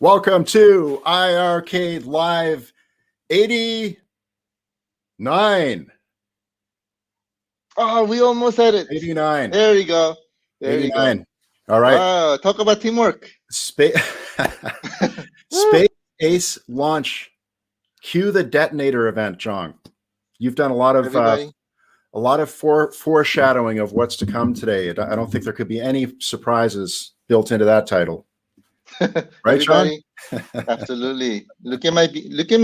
Welcome to iiRcade Live 89. Oh, we almost had it. 89. There you go. There 89. you go. All right. Wow, talk about teamwork. Space Ace launch. Cue the Detonator event, John. You've done a lot of foreshadowing of what's to come today. I don't think there could be any surprises built into that title. Right, Sean? Absolutely. Look at my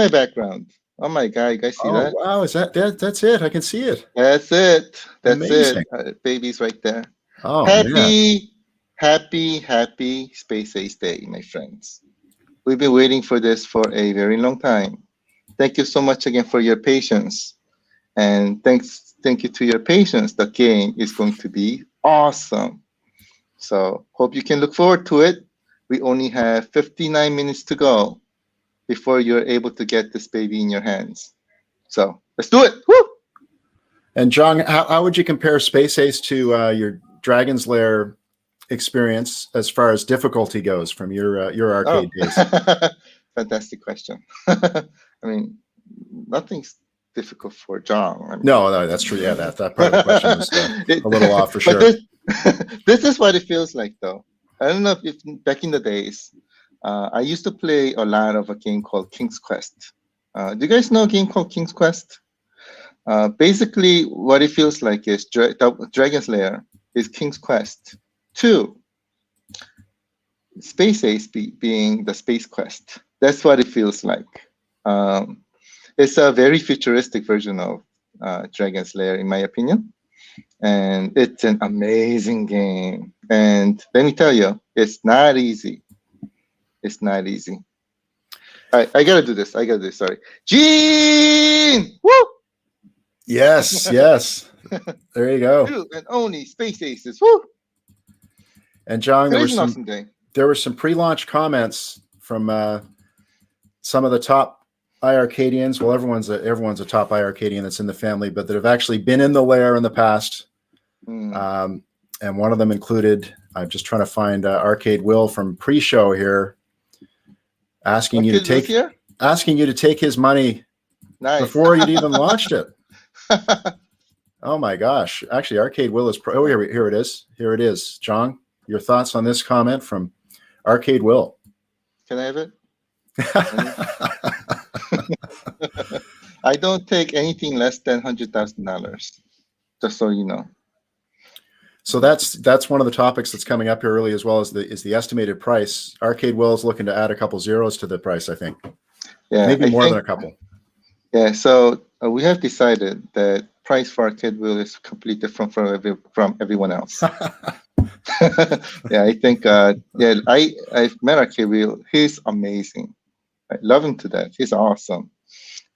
background. Oh my God, you guys see that? Wow, is that's it? I can see it. That's it. That's Amazing. it. Baby's right there. Oh, man. Happy Space Ace Day, my friends. We've been waiting for this for a very long time. Thank you so much again for your patience. And thank you to your patience. The game is going to be awesome. So hope you can look forward to it. We only have 59 minutes to go before you're able to get this baby in your hands. So let's do it. Woo! And John, how would you compare Space Ace to your Dragon's Lair experience as far as difficulty goes from your arcade days? Fantastic question. I mean, nothing's difficult for John. I mean, no, that's true. Yeah, that part of the question was a little off for sure. This is what it feels like, though. I don't know if back in the days, I used to play a lot of a game called King's Quest. Do you guys know a game called King's Quest? Basically, what it feels like is Dragon's Lair is King's Quest 2. Space Ace being the Space Quest. That's what it feels like. It's a very futuristic version of Dragon's Lair, in my opinion. And it's an amazing game. And let me tell you, it's not easy. It's not easy. All right, I gotta do this. Sorry. Gene! Woo! Yes. There you go. Two and only Space Aces. Woo! And John, there were some pre-launch comments from some of the top iiRcadians. Well, everyone's a top iiRcadian that's in the family, but that have actually been in the lair in the past. And one of them included, I'm just trying to find Arcade Will from pre-show here, asking you to take his money before you'd even launched it. Oh my gosh! Actually, Arcade Will is here it is. Here it is, John. Your thoughts on this comment from Arcade Will? Can I have it? I don't take anything less than $100,000. Just so you know. So that's one of the topics that's coming up here early, as well as the estimated price. Arcade Will is looking to add a couple zeros to the price, I think. Yeah, maybe more than a couple. Yeah. So we have decided that price for Arcade Will is completely different from everyone else. Yeah, I think. I've met Arcade Will. He's amazing. I love him to death. He's awesome.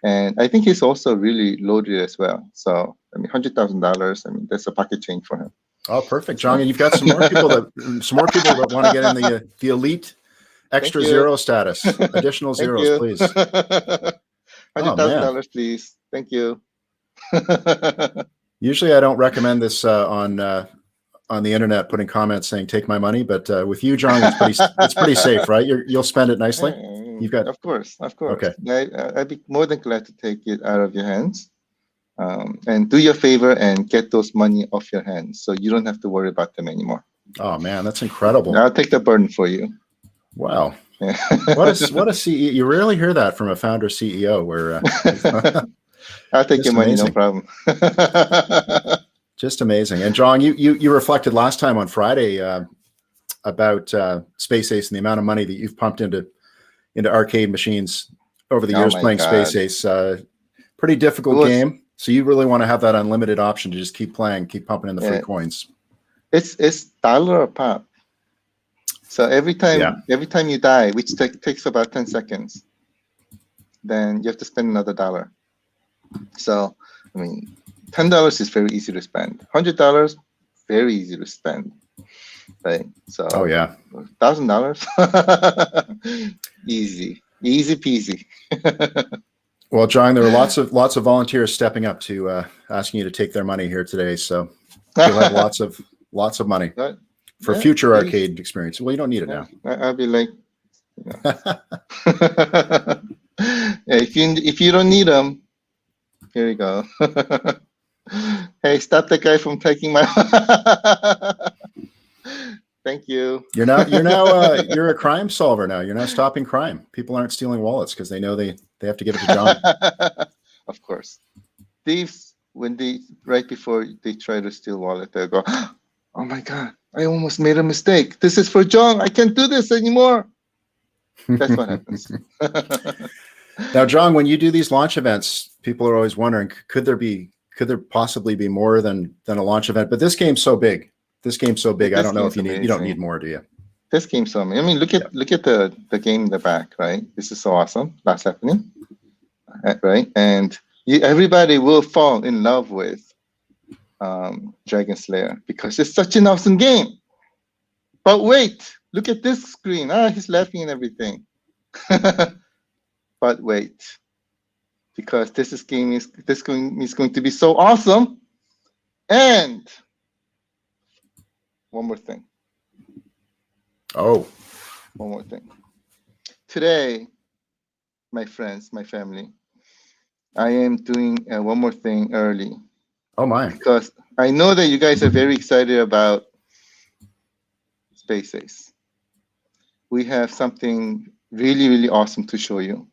And I think he's also really loaded as well. So, I mean, $100,000, I mean, that's a pocket change for him. Oh, perfect, John. And you've got some more people that want to get in the elite extra zero status. Additional zeros, please. $100,000, please. Thank you. Usually I don't recommend this on the internet, putting comments saying, take my money. But with you, John, it's pretty safe, right? You'll spend it nicely. You've got, of course. Okay. I'd be more than glad to take it out of your hands, and do your favor and get those money off your hands, so you don't have to worry about them anymore. Oh man, that's incredible. I'll take the burden for you. Wow. Yeah. what a CEO. You rarely hear that from a founder CEO. Where I'll take your money, no problem. Just amazing. And John, you reflected last time on Friday about Space Ace and the amount of money that you've pumped into arcade machines over the years playing Space Ace. Pretty difficult game. So you really want to have that unlimited option to just keep playing, keep pumping in the free coins. It's $1 a pop. So every time you die, which takes about 10 seconds, then you have to spend another $1. So, I mean, $10 is very easy to spend. $100, very easy to spend. Right. So $1,000, easy peasy. Well, John, there were lots of volunteers stepping up to asking you to take their money here today. So you'll have lots of money for future arcade experience. Well, you don't need it now. I'll be like, Yeah, if you don't need them, here you go. Hey, stop that guy from taking my. Thank you. You're a crime solver now. You're now stopping crime. People aren't stealing wallets because they know they have to give it to John. Of course, thieves, when right before they try to steal wallet, they go, "Oh my God, I almost made a mistake. This is for John. I can't do this anymore." That's what happens. Now, John, when you do these launch events, people are always wondering, could there possibly be more than a launch event? But this game's so big. I don't know if you don't need more, do you? This game's so amazing. I mean, look at the game in the back, right? This is so awesome. That's happening, right? And everybody will fall in love with Dragon Slayer because it's such an awesome game. But wait, look at this screen. He's laughing and everything. But wait, because this game is going to be so awesome. And one more thing. Oh. One more thing. Today, my friends, my family, I am doing one more thing early. Oh my. Because I know that you guys are very excited about Space Ace. We have something really, really awesome to show you.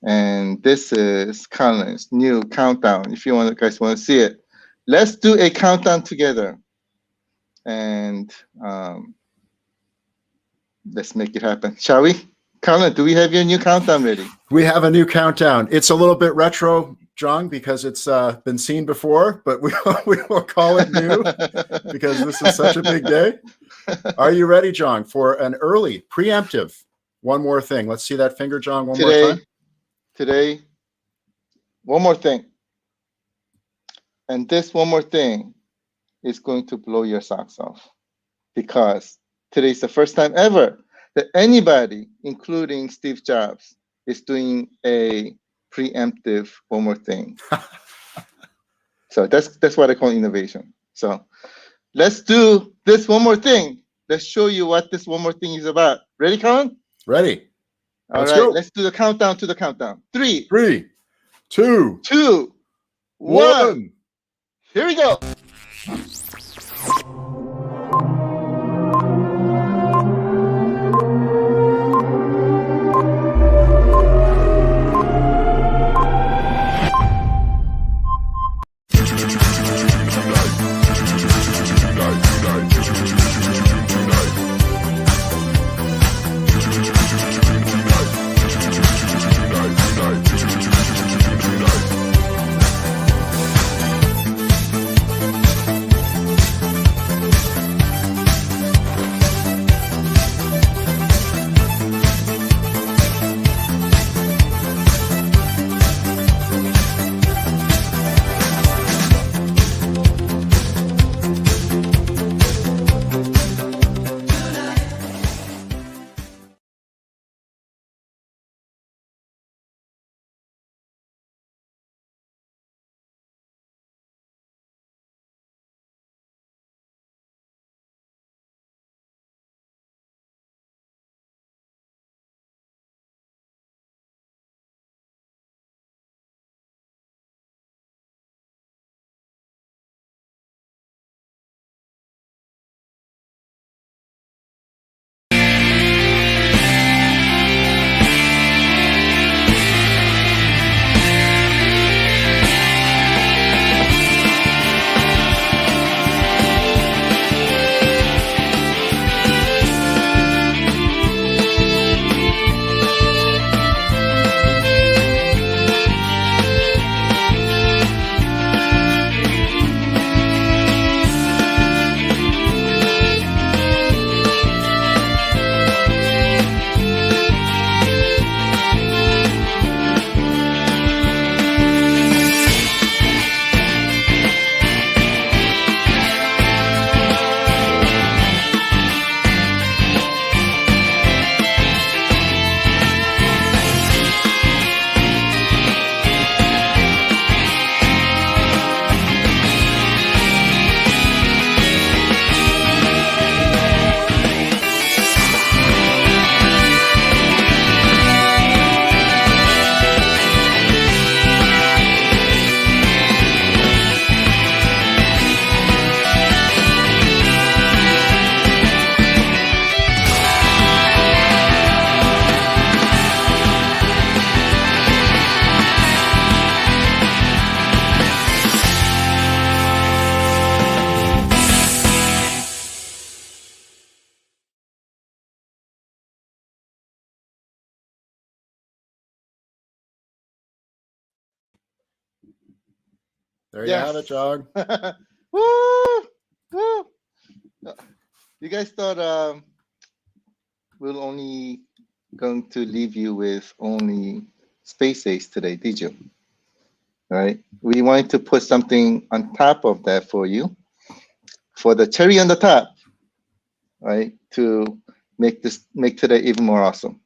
And this is Colin's new countdown. If you guys want to see it, let's do a countdown together. And let's make it happen, shall we? Colin, do we have your new countdown ready? We have a new countdown. It's a little bit retro, John, because it's been seen before, but we will call it new because this is such a big day. Are you ready, John, for an early preemptive? One more thing. Let's see that finger, John, more time. Today, one more thing. And this one more thing is going to blow your socks off because today's the first time ever that anybody, including Steve Jobs, is doing a preemptive one more thing. So that's what I call innovation. So let's do this one more thing. Let's show you what this one more thing is about. Ready, Colin? Ready. All right, let's do the countdown to the countdown. 3, 2, 1. Here we go. There you have it, Jog. Woo! Woo! You guys thought we're only going to leave you with only Space Ace today, did you? Right? We wanted to put something on top of that for you, for the cherry on the top, right? To make today even more awesome.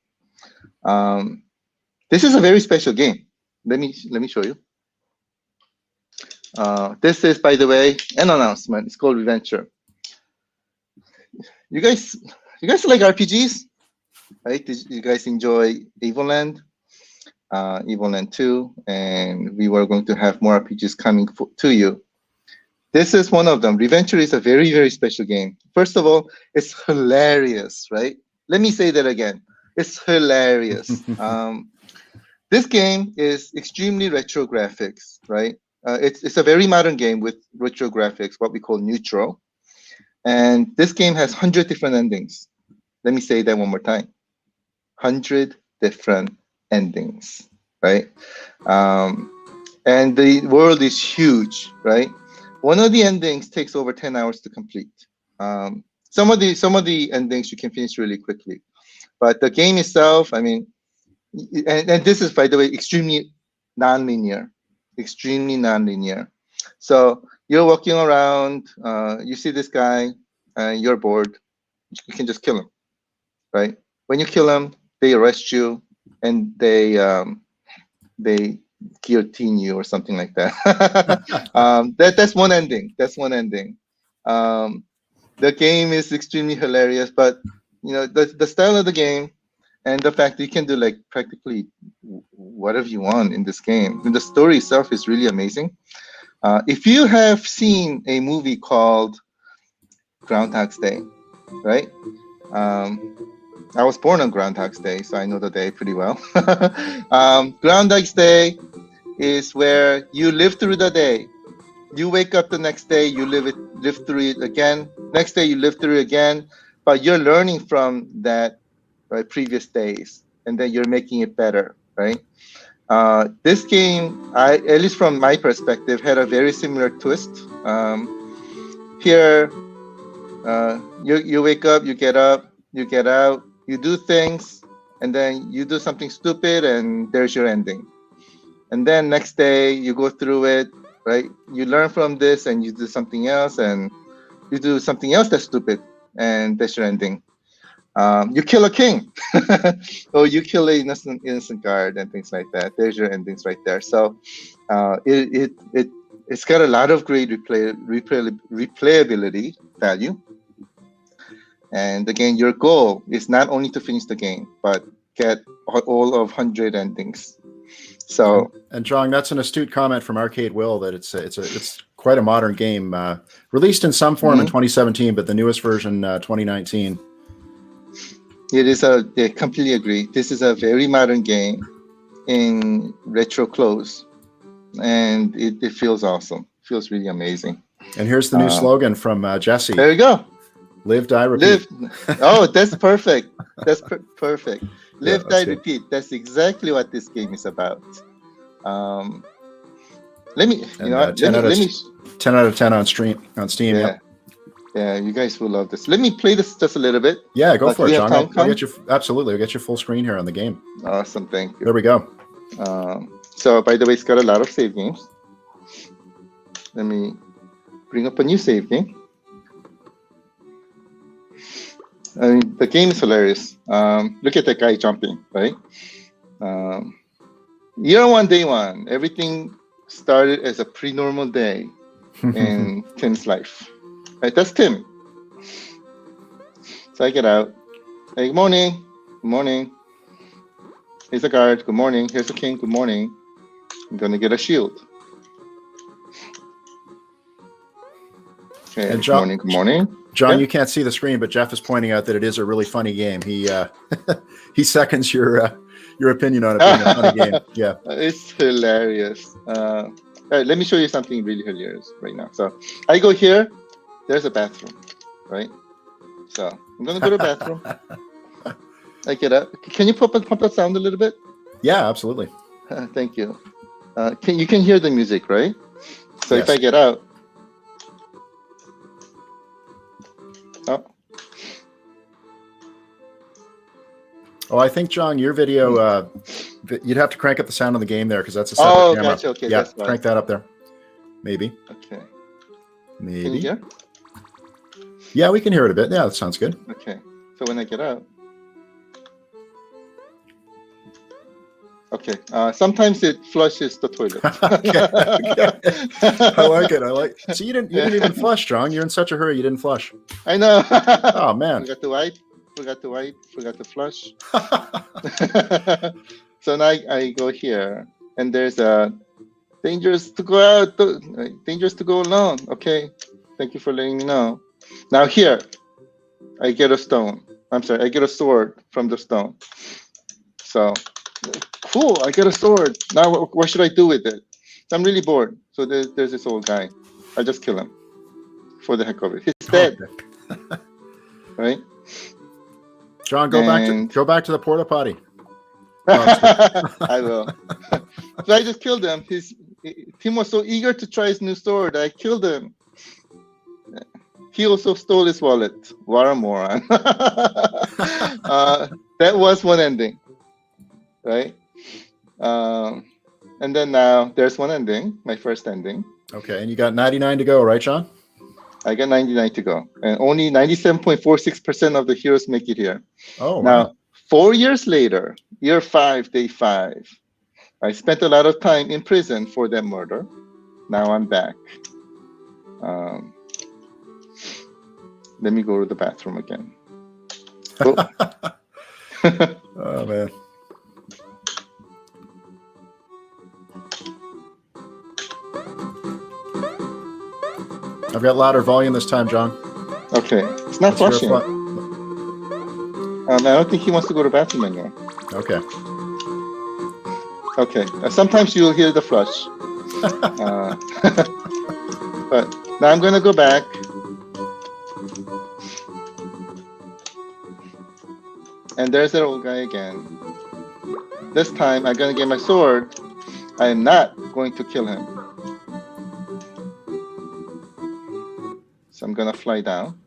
This is a very special game. Let me show you. This is, by the way, an announcement. It's called Reventure. You guys like RPGs, right? Did you guys enjoy Evoland, Evoland 2, and we were going to have more RPGs coming to you. This is one of them. Reventure is a very, very special game. First of all, it's hilarious, right? Let me say that again. It's hilarious. This game is extremely retro graphics, right? It's a very modern game with retro graphics, what we call neutral. And this game has 100 different endings. Let me say that one more time. 100 different endings, right? And the world is huge, right? One of the endings takes over 10 hours to complete. Some of the endings you can finish really quickly. But the game itself, I mean, and this is, by the way, extremely non-linear. Extremely non-linear. So you're walking around, you see this guy, you're bored, you can just kill him, right? When you kill him, they arrest you and they guillotine you or something like that. That's one ending. That's one ending. The game is extremely hilarious, but you know the style of the game and the fact that you can do like practically whatever you want in this game. And the story itself is really amazing. If you have seen a movie called Groundhog's Day, right? I was born on Groundhog's Day, so I know the day pretty well. Groundhog's Day is where you live through the day. You wake up the next day, you live through it again. Next day, you live through it again. But you're learning from that, right, previous days, and then you're making it better, right? This game, at least from my perspective, had a very similar twist. Here, you wake up, you get out, you do things, and then you do something stupid, and there's your ending. And then next day, you go through it, right? You learn from this, and you do something else, and you do something else that's stupid, and that's your ending. You kill a king, or you kill an innocent guard, and things like that. There's your endings right there. So it's got a lot of great replayability value. And again, your goal is not only to finish the game, but get all of 100 endings. So, and John, that's an astute comment from Arcade Will that it's quite a modern game, released in some form in 2017, but the newest version 2019. It is I completely agree. This is a very modern game in retro clothes, and it feels awesome. It feels really amazing. And here's the new slogan from Jesse. There you go. Live, die, repeat. Oh, that's perfect. That's perfect. Live, die, repeat. That's exactly what this game is about. Let me, 10 out of 10 on Steam. Yeah. Yep. Yeah, you guys will love this. Let me play this just a little bit. Yeah, go for it, John. I'll get you, absolutely. I'll get you full screen here on the game. Awesome, thank you. There we go. So, by the way, it's got a lot of save games. Let me bring up a new save game. I mean, the game is hilarious. Look at that guy jumping, right? Year one, day one. Everything started as a pre-normal day in Tim's life. Right, that's Tim. So I get out. Hey, good morning. Good morning. Here's a guard. Good morning. Here's the king. Good morning. I'm gonna get a shield. Okay. And John, good morning. John, yeah. You can't see the screen, but Jeff is pointing out that it is a really funny game. He he seconds your opinion on it being a funny game. Yeah, it's hilarious. All right, let me show you something really hilarious right now. So I go here. There's a bathroom, right? So I'm gonna go to the bathroom. I get up. Can you pump that sound a little bit? Yeah, absolutely. Thank you. You can hear the music, right? So if I get out, Oh, I think, John, your video, you'd have to crank up the sound on the game there because that's a separate camera. Gotcha. Okay, yeah, that's right. Crank that up there. Maybe. Okay. Maybe. Can you hear? Yeah, we can hear it a bit. Yeah, that sounds good. Okay. So when I get out. Okay. Sometimes it flushes the toilet. okay. I like it. So you didn't even flush, John. You're in such a hurry. You didn't flush. I know. Oh man. Forgot to wipe. Forgot to flush. So now I go here, and there's a dangerous to go out, dangerous to go alone. Okay, thank you for letting me know. Now here, I get a stone. I'm sorry, I get a sword from the stone. So, cool, I get a sword. Now what should I do with it? I'm really bored. So there's this old guy. I just kill him for the heck of it. He's dead. Okay. Right? John, go back to the porta potty. I will. So I just killed him. Tim was so eager to try his new sword. I killed him. He also stole his wallet. What a moron. That was one ending, right? And then now there's one ending, my first ending. Okay, and you got 99 to go, right, John? I got 99 to go, and only 97.46% of the heroes make it here. Oh, now, wow. 4 years later, year 5, day 5, I spent a lot of time in prison for that murder. Now I'm back. Let me go to the bathroom again. Oh, oh man. I've got louder volume this time, John. Okay. It's not flushing. I don't think he wants to go to the bathroom anymore. Okay. Okay. Sometimes you'll hear the flush. But now I'm going to go back. And there's that old guy again. This time I'm going to get my sword. I am not going to kill him. So I'm gonna fly down,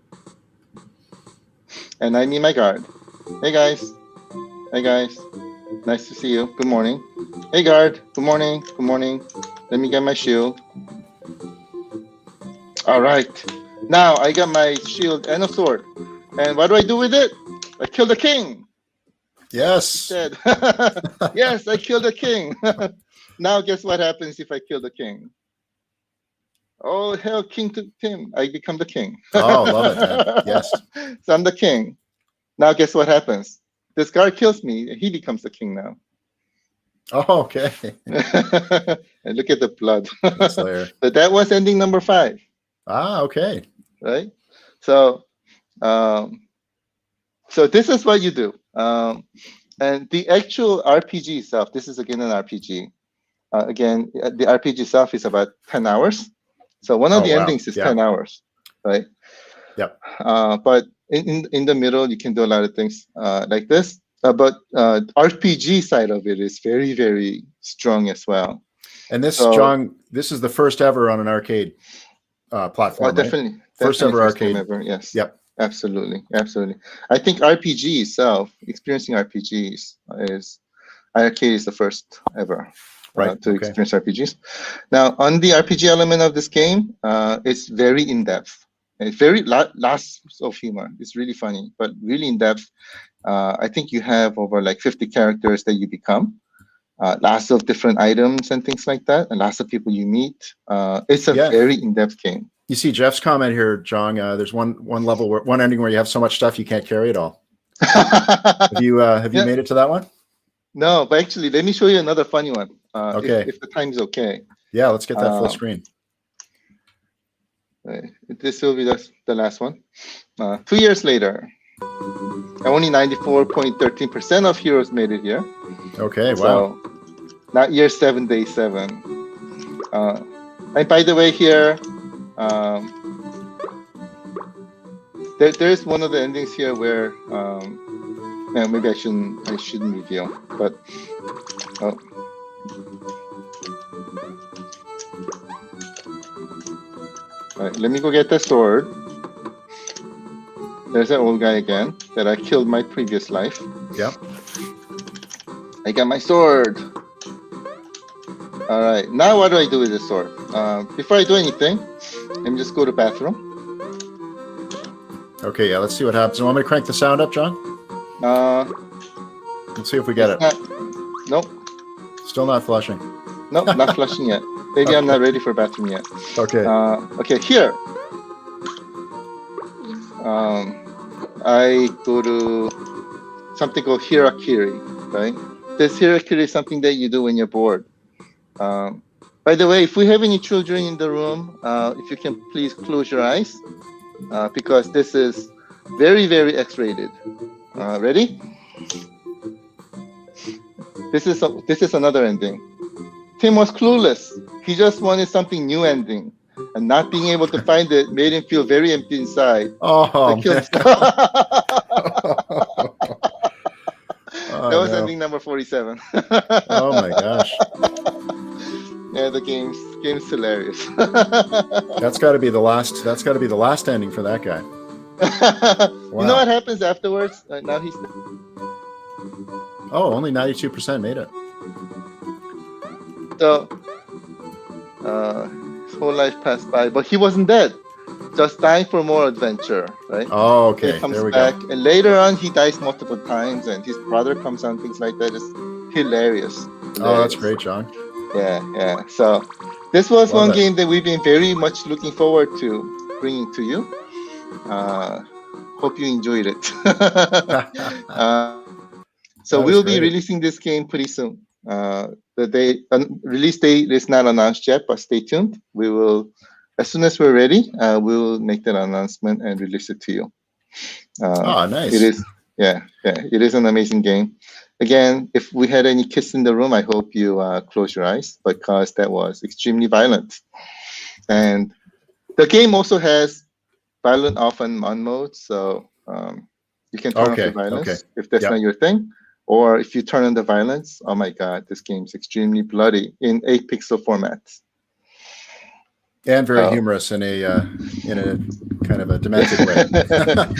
and I meet my guard. Hey guys, nice to see you. Good morning. Hey guard, good morning. Let me get my shield. All right, now I got my shield and a sword. And what do I do with it? I kill the king. Yes. Dead. Yes, I killed the king. Now guess what happens if I kill the king? Oh, hell, King to Tim. I become the king. Oh, love it, man. Yes. So I'm the king. Now guess what happens? This guard kills me. He becomes the king now. Oh, okay. And look at the blood. Slayer. But that was ending number 5. Ah, okay. Right? So, so this is what you do. And the actual RPG itself, this is again an RPG. Again, the RPG itself is about 10 hours. So one of the endings is 10 hours, right? Yep. But in the middle, you can do a lot of things like this. But RPG side of it is very, very strong as well. And this, John, this is the first ever on an arcade platform, definitely. Right? First ever arcade. Ever, yes. Yep. Absolutely. I think RPG itself, experiencing RPGs is, iiRcade is the first ever. Right. To experience RPGs. Now, on the RPG element of this game, it's very in-depth. It's very lots of humor. It's really funny, but really in-depth. I think you have over like 50 characters that you become. Lots of different items and things like that, and lots of people you meet. It's a very in-depth game. You see Jeff's comment here, John. There's one level, one ending where you have so much stuff you can't carry it all. Have you made it to that one? No, but actually, let me show you another funny one. Okay. If the time's okay. Yeah, let's get that full screen. This will be the last one. 2 years later, only 94.13% of heroes made it here. Okay, wow. So, not year 7, day 7. And by the way, here, there's one of the endings here where maybe I shouldn't reveal, but All right, let me go get the sword. There's that old guy again that I killed my previous life. Yep. I got my sword. All right, now what do I do with the sword? Before I do anything, let me just go to the bathroom. Okay, yeah, let's see what happens. You want me to crank the sound up, John? Let's see if we get it. Nope. Still not flushing. Nope, not flushing yet. Maybe I'm not ready for bathroom yet. Okay. Okay, here. I go to something called iiRcade, right? This iiRcade is something that you do when you're bored. By the way, if we have any children in the room, if you can please close your eyes, because this is very, very X-rated. Ready? This is another ending. Tim was clueless. He just wanted something new ending, and not being able to find it made him feel very empty inside. Oh, man. That was ending number 47. Oh my gosh. Yeah, the game's hilarious. That's got to be the last. That's got to be the last ending for that guy. Wow. You know what happens afterwards? Now he's. Oh, only 92% made it. So, his whole life passed by, but he wasn't dead. Just dying for more adventure, right? Oh, okay. He comes there we back, go. and later on he dies multiple times, and his brother comes on, things like that. It's hilarious. Oh, that's great, John. Yeah. So, this was one game that we've been very much looking forward to bringing to you. Hope you enjoyed it. So we'll be releasing this game pretty soon. The release date is not announced yet, but stay tuned. We will, as soon as we're ready, we'll make that announcement and release it to you. Nice. It is, it is an amazing game. Again, if we had any kids in the room, I hope you close your eyes, because that was extremely violent. And the game also has violent off and on mode, so you can turn off the violence if that's not your thing. Or if you turn on the violence, oh my God, this game's extremely bloody in 8-pixel formats. And very humorous in a kind of a demented way.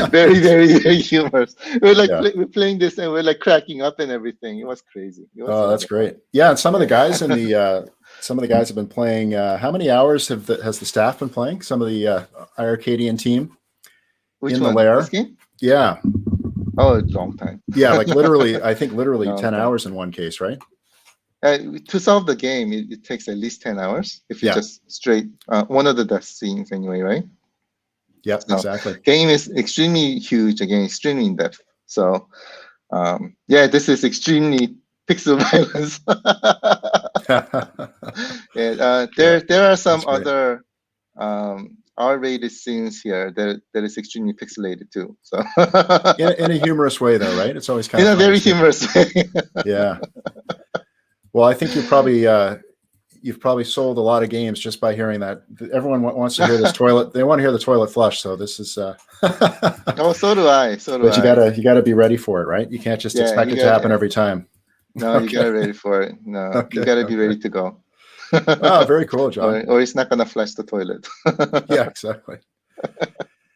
Very, very, very humorous. We're like we're playing this and we're like cracking up and everything. It was crazy. That's great. Yeah, and some of the guys in the have been playing. How many hours has the staff been playing? Some of the iiRcadian team. Which in one? The lair. This game? Yeah. Oh, a long time. Yeah, like literally, I think literally 10 hours in one case, right? To solve the game, it takes at least 10 hours if you just straight one of the death scenes anyway, right? Yep, so exactly. Game is extremely huge, again, extremely in depth. So, this is extremely pixel violence. There are some other R-rated scenes here that is extremely pixelated too. So in a humorous way, though, right? It's always kind of in a very humorous way. Yeah. Well, I think you've probably sold a lot of games just by hearing that. Everyone wants to hear this toilet. They want to hear the toilet flush. So this is. Oh, so do I. But you gotta be ready for it, right? You can't just expect it to happen every time. No, you gotta be ready for it. No, you gotta be ready to go. Oh, very cool, John. Or it's not gonna flush the toilet. Yeah, exactly.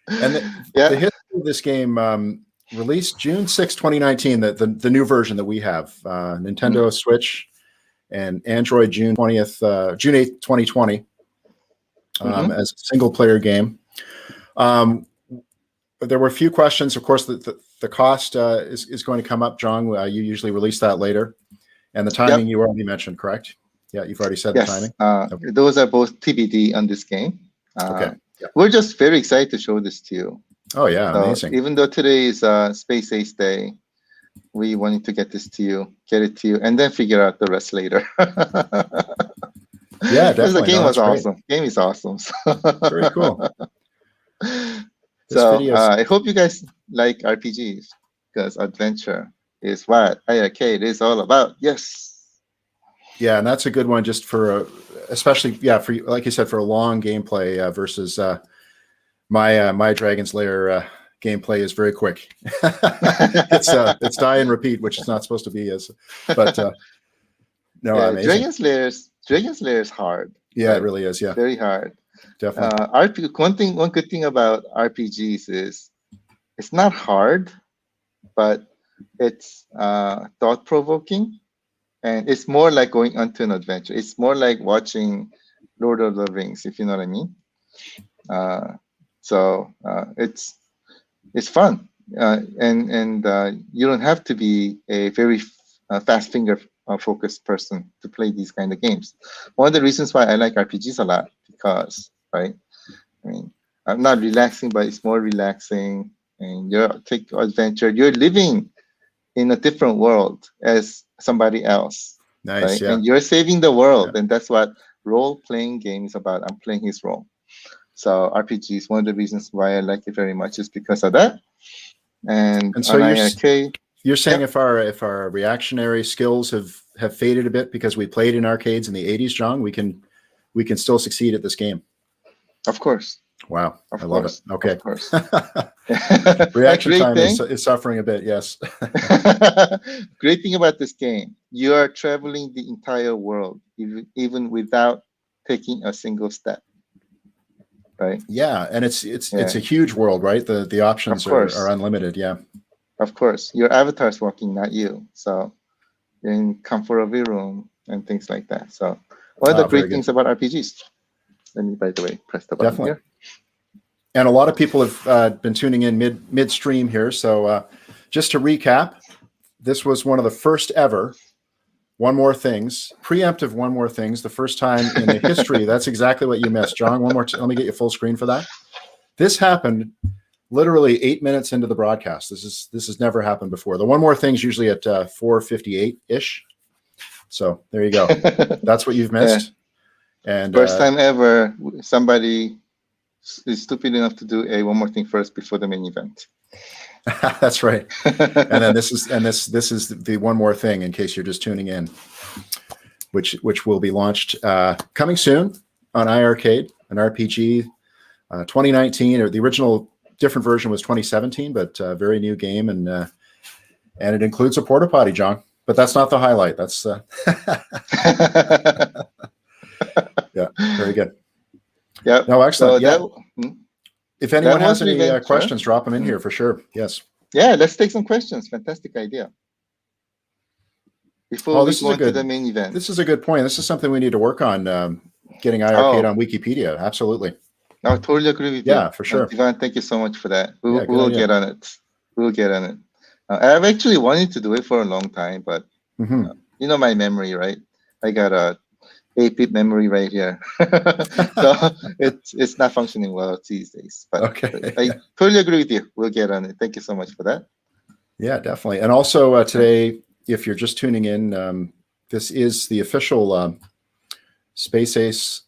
And the history of this game released June 6, 2019. The new version that we have, Nintendo Switch and Android June 8th, 2020, as a single player game. There were a few questions. Of course, the cost is going to come up, John. You usually release that later, and the timing you already mentioned, correct? Yeah, you've already said the timing. Okay. Those are both TBD on this game. We're just very excited to show this to you. Oh yeah, amazing. Even though today is Space Ace Day, we wanted to get it to you, and then figure out the rest later. Yeah, definitely. The game was awesome. Game is awesome. Very cool. So I hope you guys like RPGs, because adventure is what iiRcade is all about. Yes. Yeah, and that's a good one, just for especially for like you said, for a long gameplay versus my Dragon's Lair gameplay is very quick. It's die and repeat, which is not supposed to be but no, amazing. Dragon's Lair is hard. Yeah, right? It really is. Yeah, very hard. Definitely. One good thing about RPGs is it's not hard, but it's thought-provoking, and it's more like going onto an adventure. It's more like watching Lord of the Rings, if you know what I mean. It's fun, and you don't have to be a very fast finger focused person to play these kind of games. One of the reasons why I like RPGs a lot, because right, I mean, I'm not relaxing, but it's more relaxing, and you're take adventure. You're living in a different world as somebody else, Nice, right? yeah. And you're saving the world, Yeah. and that's what role-playing game is about. I'm playing his role. So RPG is one of the reasons why I like it very much, is because of that. And so on iiRcade, you're saying yep. if our reactionary skills have faded a bit because we played in arcades in the 80s, John, we can still succeed at this game. Of course. Wow. Of I course. love it. Okay. Of course. Reaction time is suffering a bit, yes. Great thing about this game, you are traveling the entire world, even without taking a single step. Right? Yeah, and it's a huge world, right? The options are unlimited, yeah. Of course. Your avatar is walking, not you. So you're in comfort of your room and things like that. So one of the great things about RPGs. Let me, by the way, press the button here. And a lot of people have been tuning in midstream here. So just to recap, this was one of the first ever preemptive One More Things, the first time in the history. That's exactly what you missed, John. One more. Let me get you full screen for that. This happened literally 8 minutes into the broadcast. This has never happened before. The One More Thing's usually at 4:58-ish. So there you go. That's what you've missed. Yeah. And first time ever, somebody is stupid enough to do a One More Thing first before the main event. That's right. And then this is the One More Thing, in case you're just tuning in, which will be launched coming soon on iiRcade, an RPG, 2019, or the original different version was 2017, but very new game, and it includes a porta potty, John. But that's not the highlight. That's yeah, very good. Yeah. No, excellent. So if anyone has any questions, drop them in here for sure. Yes. Yeah, let's take some questions. Fantastic idea. Before we go into the main event. This is a good point. This is something we need to work on, getting iiRcade on Wikipedia. Absolutely. I totally agree with you. Yeah, for sure. Ivan, thank you so much for that. We'll get on it. We'll get on it. I've actually wanted to do it for a long time, but you know my memory, right? I got a 8-bit memory right here. So it's not functioning well these days. But I totally agree with you. We'll get on it. Thank you so much for that. Yeah, definitely. And also today, if you're just tuning in, this is the official Space Ace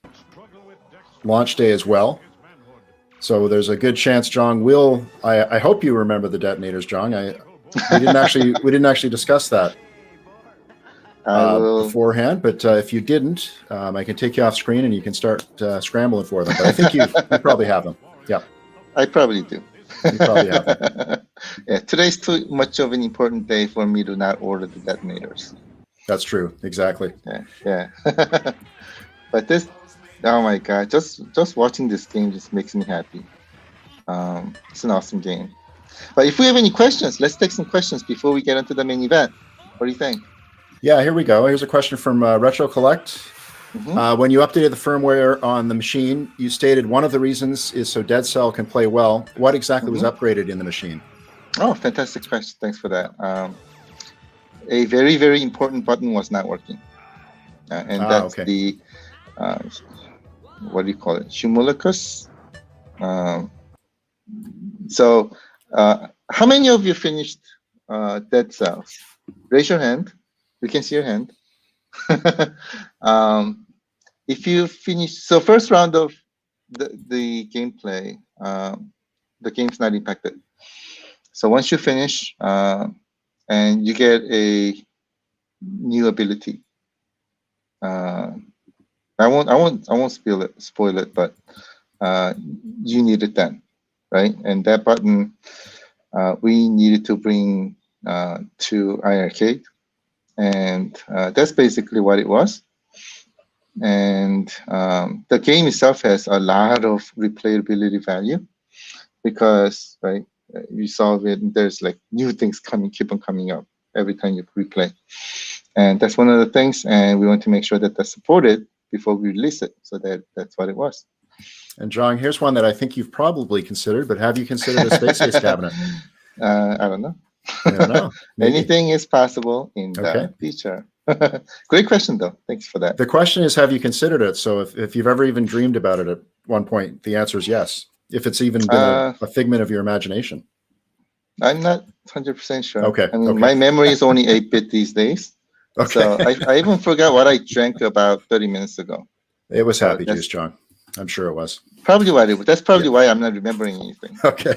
launch day as well. So there's a good chance, John, I hope you remember the detonators, John. We didn't actually discuss that beforehand, but if you didn't, I can take you off screen and you can start scrambling for them. But I think you probably have them. Yeah, I probably do. You probably have them. Yeah, today's too much of an important day for me to not order the detonators. That's true. Exactly. Yeah. But this, oh my God, just watching this game just makes me happy. It's an awesome game. But if we have any questions, let's take some questions before we get into the main event. What do you think? Yeah, here we go. Here's a question from Retro Collect. When you updated the firmware on the machine, you stated one of the reasons is so Dead Cell can play well. What exactly was upgraded in the machine? Oh, fantastic question. Thanks for that. A very, very important button was not working. And that's the, what do you call it? Humulacus. So how many of you finished Dead Cells? Raise your hand. We can see your hand. If you finish, so first round of the gameplay, the game's not impacted. So once you finish and you get a new ability, I won't spoil it, but you need it then, right? And that button we needed to bring to iiRcade, and that's basically what it was. And the game itself has a lot of replayability value because, right, you solve it and there's like new things keep on coming up every time you replay. And that's one of the things, and we want to make sure that that's supported before we release it. So that's what it was. And John, here's one that I think you've probably considered, but have you considered a Space Ace cabinet? I don't know. I don't know. Anything is possible in the future. Great question, though. Thanks for that. The question is, have you considered it? So if you've ever even dreamed about it at one point, the answer is yes. If it's even been a figment of your imagination. I'm not 100% sure. Okay. I mean, my memory is only 8-bit these days. Okay. So I even forgot what I drank about 30 minutes ago. It was happy juice, John. I'm sure it was. Probably what it was. That's probably why I'm not remembering anything. Okay.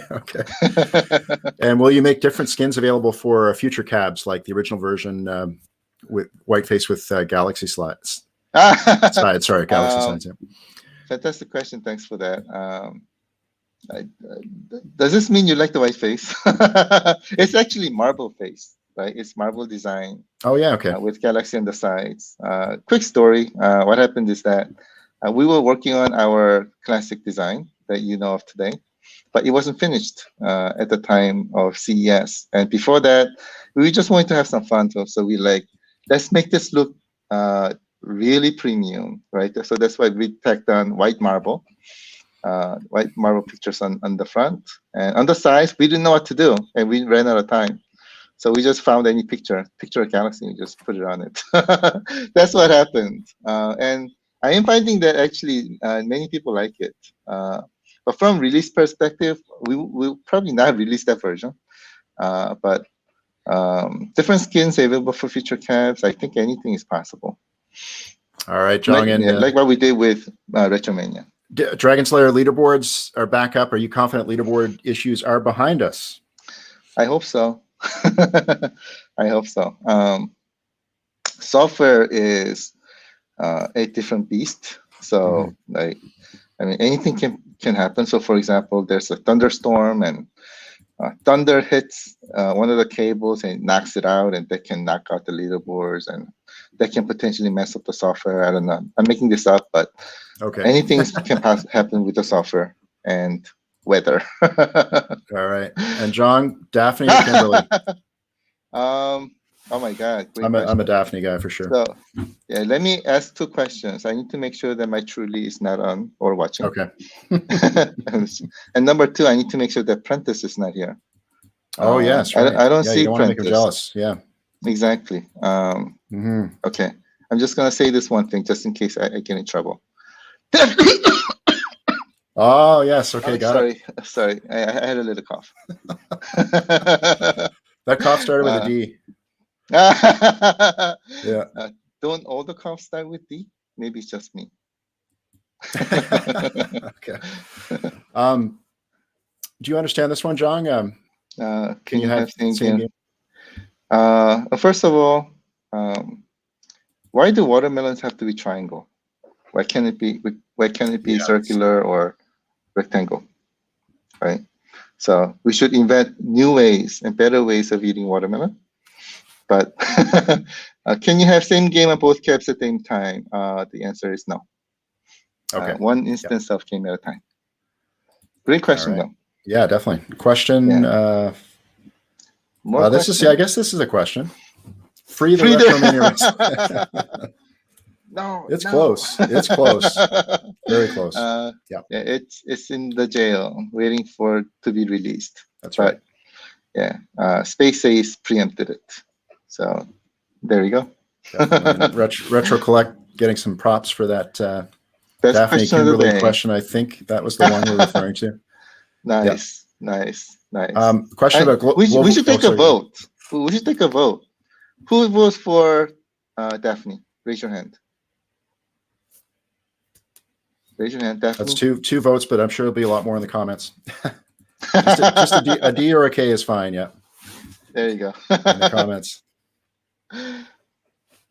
And will you make different skins available for future cabs, like the original version with Whiteface with Galaxy slides? Sorry, Galaxy slides. Yeah. Fantastic question. Thanks for that. Does this mean you like the Whiteface? It's actually marble face, right? It's marble design. Oh yeah, okay. With Galaxy on the sides. Quick story. What happened is that we were working on our classic design that you know of today, but it wasn't finished at the time of CES. And before that, we just wanted to have some fun. So we let's make this look really premium, right? So that's why we tacked on white marble pictures on the front. And on the sides, we didn't know what to do, and we ran out of time. So we just found any picture of Galaxy, and just put it on it. That's what happened. And I am finding that actually many people like it. But from release perspective, we'll probably not release that version. But different skins available for future cabs. I think anything is possible. All right, John. Like what we did with Retromania. Dragon Slayer leaderboards are back up. Are you confident leaderboard issues are behind us? I hope so. I hope so. Software is a different beast. So, anything can happen. So, for example, there's a thunderstorm and thunder hits one of the cables and knocks it out, and that can knock out the leaderboards, and that can potentially mess up the software. I don't know. I'm making this up, but anything can happen with the software and weather. All right. And John, Daphne or Kimberly? Oh my God. I'm a Daphne guy for sure. So, yeah, let me ask 2 questions. I need to make sure that my Truly is not on or watching. Okay. And number 2, I need to make sure that Prentice is not here. Oh, yes. Right. I don't see you don't want to make Prentice. him jealous. Yeah. Exactly. Okay. I'm just going to say this one thing just in case I get in trouble. Oh, yes. Okay, got it. Sorry. I had a little cough. That cough started with a D. Yeah. Don't all the coughs start with D? Maybe it's just me. Okay. Do you understand this one, John? Can you have same game? First of all, why do watermelons have to be triangle? Why can't it be circular or rectangle? Right. So we should invent new ways and better ways of eating watermelon. But can you have same game on both cabs at the same time? The answer is no. Okay. One instance of game at a time. Great question, though. Yeah, definitely. Question. I guess this is a question. Free the Retromania. No, it's close. It's close. Very close. Yeah, it's in the jail waiting to be released. That's right. Yeah, Space Ace preempted it. So there you go. Retro Collect getting some props for that Daphne Kimberly question. I think that was the one we're referring to. Nice. Question about we should take a vote. We should take a vote. Who votes for Daphne? Raise your hand. Raise your hand, Daphne. That's two votes, but I'm sure there'll be a lot more in the comments. just a D or a K is fine. Yeah. There you go. In the comments.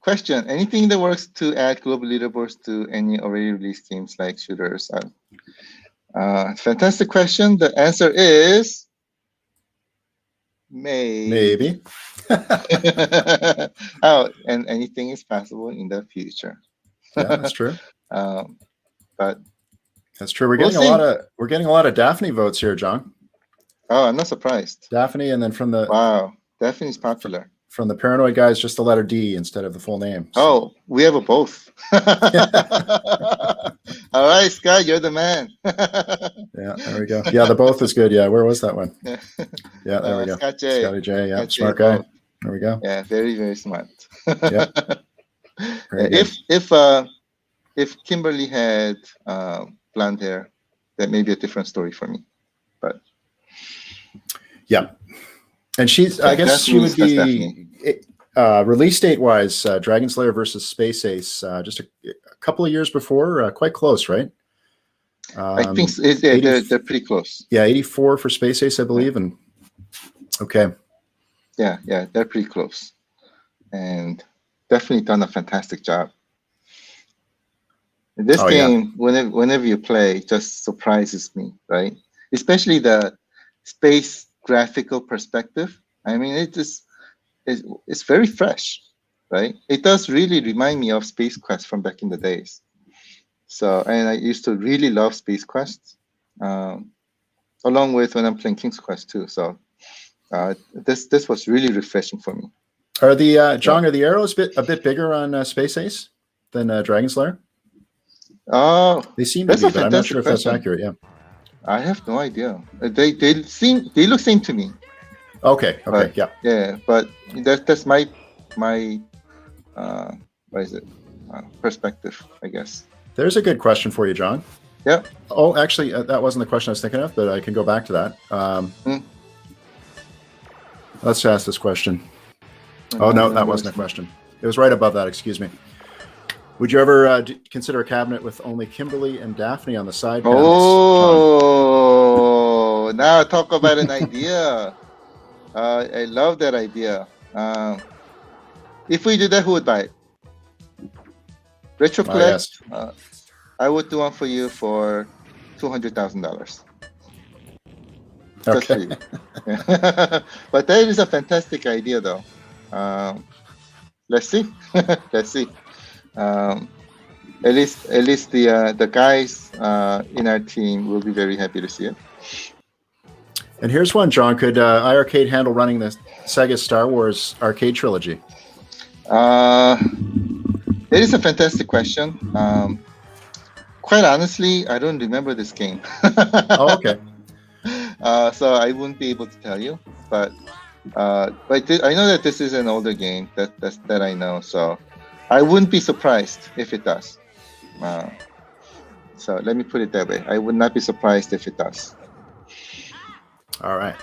Question: anything that works to add global leaderboards to any already released games like shooters? Fantastic question. The answer is maybe. Oh, and anything is possible in the future. that's true. But that's true. We're getting a lot of Daphne votes here, John. Oh, I'm not surprised. Daphne, and then from the Daphne's popular. From the Paranoid guys, just the letter D instead of the full name. So. Oh, we have a both. All right, Scott, you're the man. Yeah, there we go. Yeah, the both is good. Yeah, where was that one? Yeah, there we go. Scott J. Scotty J. Yeah, Scott smart J guy. both. There we go. Yeah, very, very smart. Yeah. If Kimberly had blonde hair, that may be a different story for me. But yeah, and she's. I guess she would be release date wise. Dragon Slayer versus Space Ace, just a couple of years before, quite close, right? I think they're pretty close. Yeah, 84 for Space Ace, I believe, and okay. Yeah, they're pretty close, and definitely done a fantastic job. This game, whenever you play, just surprises me, right? Especially the space graphical perspective. I mean, it's very fresh, right? It does really remind me of Space Quest from back in the days. So, and I used to really love Space Quest, along with when I'm playing King's Quest too. So, this was really refreshing for me. Are the John, are the arrows a bit bigger on Space Ace than Dragon Slayer? They seem to be, but I'm not sure if that's accurate. Yeah, I have no idea. They look same to me. Okay. But, yeah, but that's my what is it? Perspective, I guess. There's a good question for you, John. Yeah. Oh, actually, that wasn't the question I was thinking of, but I can go back to that. Let's ask this question. Oh no, that wasn't a question. It was right above that. Excuse me. Would you ever consider a cabinet with only Kimberly and Daphne on the side? Oh, now talk about an idea. I love that idea. If we do that, who would buy it? Retro Collect. Yes. I would do one for you for $200,000. Okay. But that is a fantastic idea, though. Let's see. Let's see. At least the guys in our team will be very happy to see it. And here's one, John. Could iiRcade handle running the Sega Star Wars arcade trilogy? It is a fantastic question. Quite honestly, I don't remember this game. Oh, okay. So I wouldn't be able to tell you, but I know that this is an older game. That I know. So I wouldn't be surprised if it does. So let me put it that way. I would not be surprised if it does. All right.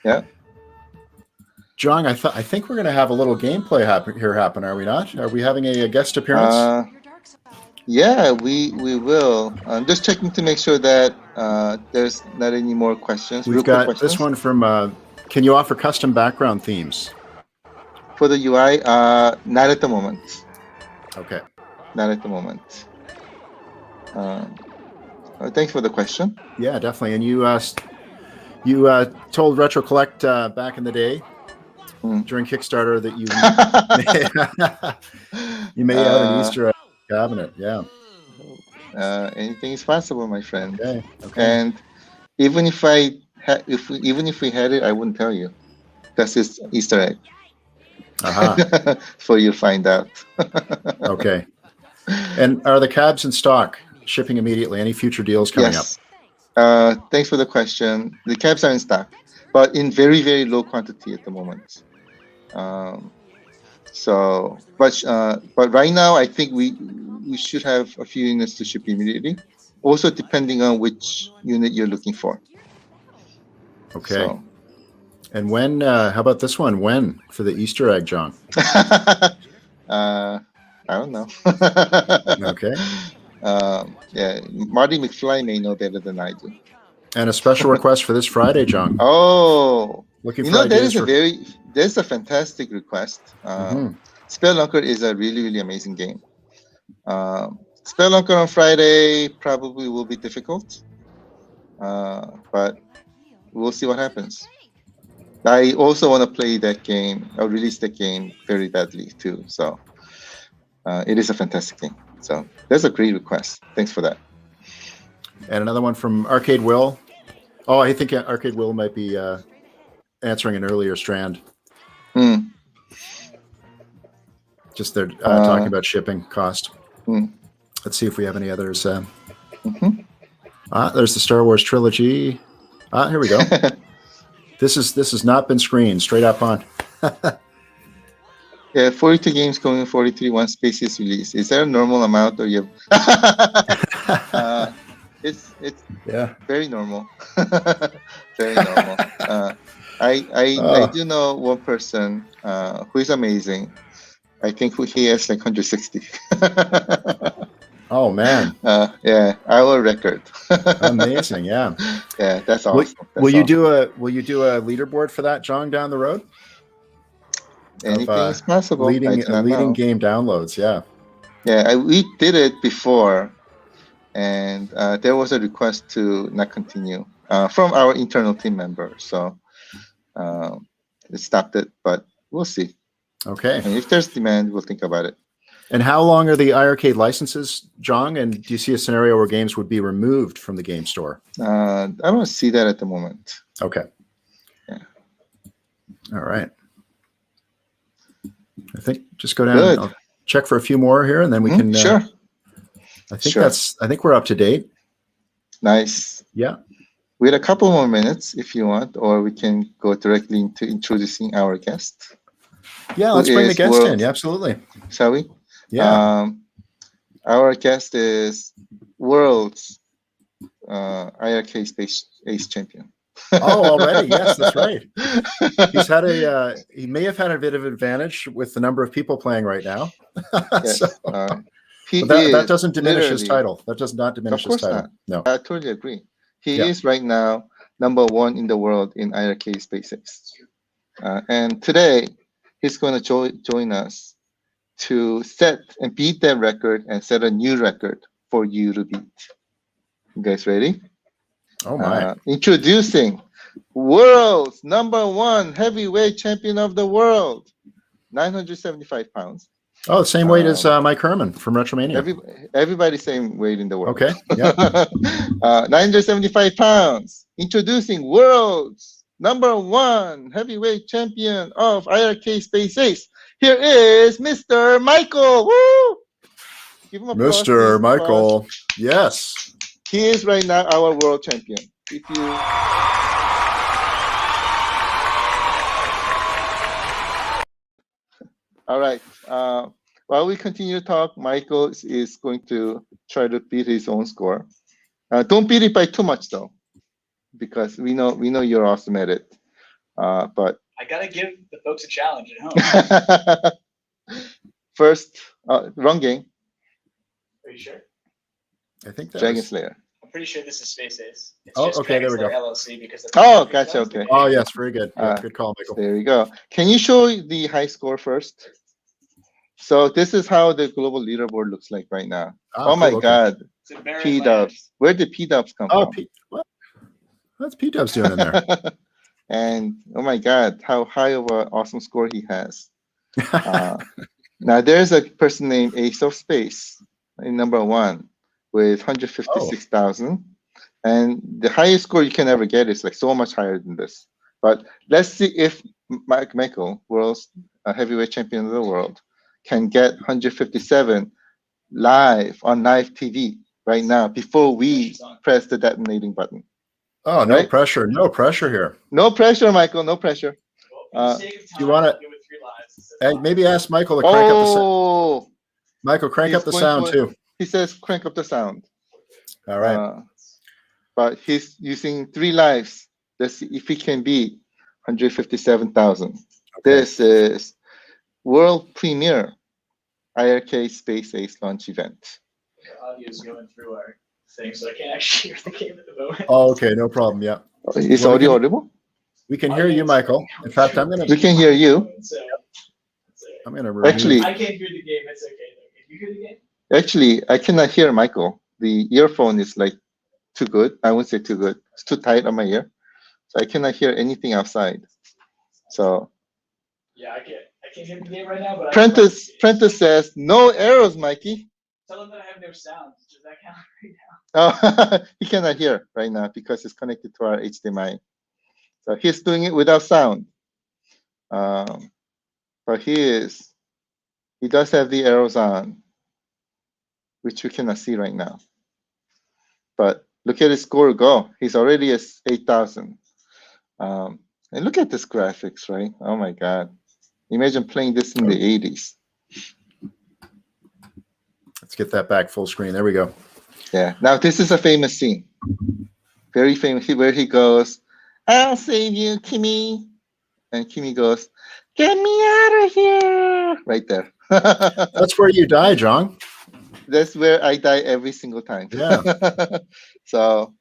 Yeah. John, I think we're going to have a little gameplay happen, are we not? Are we having a guest appearance? Yeah, we will. I'm just checking to make sure that there's not any more questions. We've got this one from, can you offer custom background themes? For the UI, not at the moment. Okay. Not at the moment. Thanks for the question. Yeah, definitely. And you told Retro Collect back in the day during Kickstarter that you made out an Easter egg cabinet. Yeah. Anything is possible, my friend. Okay. And even if we had it, I wouldn't tell you. That's just Easter egg. For you to find out. Okay. And are the cabs in stock? Shipping immediately? Any future deals coming up? Thanks for the question. The cabs are in stock, but in very, very low quantity at the moment. But right now, I think we should have a few units to ship immediately. Also, depending on which unit you're looking for. Okay. So. And when? How about this one? When for the Easter egg, John? I don't know. Okay. Yeah, Marty McFly may know better than I do. And a special request for this Friday, John. Oh, looking for ideas. There's a fantastic request. Spelunker is a really, really amazing game. Spelunker on Friday probably will be difficult, but we'll see what happens. I also want to play that game. I'll release that game very badly too. So it is a fantastic game. So that's a great request. Thanks for that. And another one from Arcade Will. Oh, I think Arcade Will might be answering an earlier strand. Just they're talking about shipping cost. Let's see if we have any others. There's the Star Wars trilogy. Here we go. This has not been screened. Straight up on. Yeah, 42 games coming, 43 one Spaces release. Is that a normal amount, or you have? It's very normal. Very normal. I do know one person who is amazing. I think he has like 160. Oh man. Yeah, our record. Amazing. Yeah. Yeah, that's awesome. Will you do a leaderboard for that, John, down the road? Anything is possible. Leading game downloads. Yeah. Yeah, we did it before, and there was a request to not continue from our internal team member. So it stopped it, but we'll see. Okay. And if there's demand, we'll think about it. And how long are the iiRcade licenses, John? And do you see a scenario where games would be removed from the game store? I don't see that at the moment. Okay. Yeah. All right. I think just go down and I'll check for a few more here, and then we can. Sure. I think we're up to date. Nice. Yeah. We had a couple more minutes if you want, or we can go directly into introducing our guest. Yeah, let's bring the guest in. Yeah, absolutely. Shall we? Yeah. Our guest is world's iiRcade Space Ace champion. Oh, already? Yes, that's right. He may have had a bit of advantage with the number of people playing right now. Yes. So, that doesn't diminish his title. That does not diminish his title. No, I totally agree. He is right now #1 in the world in iiRcade Space Ace. And today, he's going to join us to set and beat that record and set a new record for you to beat. You guys ready? Oh my. Introducing world's #1 heavyweight champion of the world, 975 pounds. Oh, the same weight as Mike Herman from Retromania. Everybody same weight in the world. Okay. Yeah. 975 pounds. Introducing world's #1 heavyweight champion of iiRcade Space Ace. Here is Mr. Michael. Woo! Give him a Mr. Michael. Yes. He is right now our world champion. If you all right. While we continue to talk, Michael is going to try to beat his own score. Don't beat it by too much though, because we know you're awesome at it. But I gotta give the folks a challenge at home. First, wrong game. Are you sure? I think Dragon Slayer. I'm pretty sure this is Space Ace. It's just okay, there we go. LLC because gotcha. Okay. Oh yes, very good. Good call, Michael. There we go. Can you show the high score first? So this is how the global leaderboard looks like right now. Oh my God. P-dubs. Where did P-dubs come from? What? What's P-dubs doing in there? And oh my God, how high of an awesome score he has. Now there's a person named Ace of Space in #1 with 156,000. And the highest score you can ever get is like so much higher than this. But let's see if Michael, world's heavyweight champion of the world, can get 157 live on live TV right now before we press the detonating button. Oh, no pressure. No pressure here. No pressure, Michael. No pressure. Well, do you want to maybe ask Michael to crank up the sound? Michael, crank up the sound too. He says crank up the sound. All right. But he's using 3 lives. Let's see if he can beat 157,000. Okay. This is world premiere iiRcade Space Ace launch event. Our audio is going through our thing, so I can't actually hear the game at the moment. Oh, okay, no problem. Yeah. Is audio audible? We can hear you, Michael. In fact, We can hear you. I'm gonna actually. I can't hear the game. It's okay. Can you hear the game? Actually, I cannot hear Michael. The earphone is like too good. I wouldn't say too good. It's too tight on my ear, so I cannot hear anything outside. So. Yeah, I can't hear the game right now. But Prentice says no arrows, Mikey. Tell him that I have no sound. Does that count right now? Oh, he cannot hear right now because it's connected to our HDMI. So he's doing it without sound. But he does have the arrows on, which we cannot see right now. But look at his score go. He's already at 8,000. And look at this graphics, right? Oh my God. Imagine playing this in the 80s. Let's get that back full screen. There we go. Yeah. Now this is a famous scene. Very famous, where he goes, "I'll save you, Kimmy." And Kimmy goes, "Get me out of here." Right there. That's where you die, John. That's where I die every single time. Yeah. So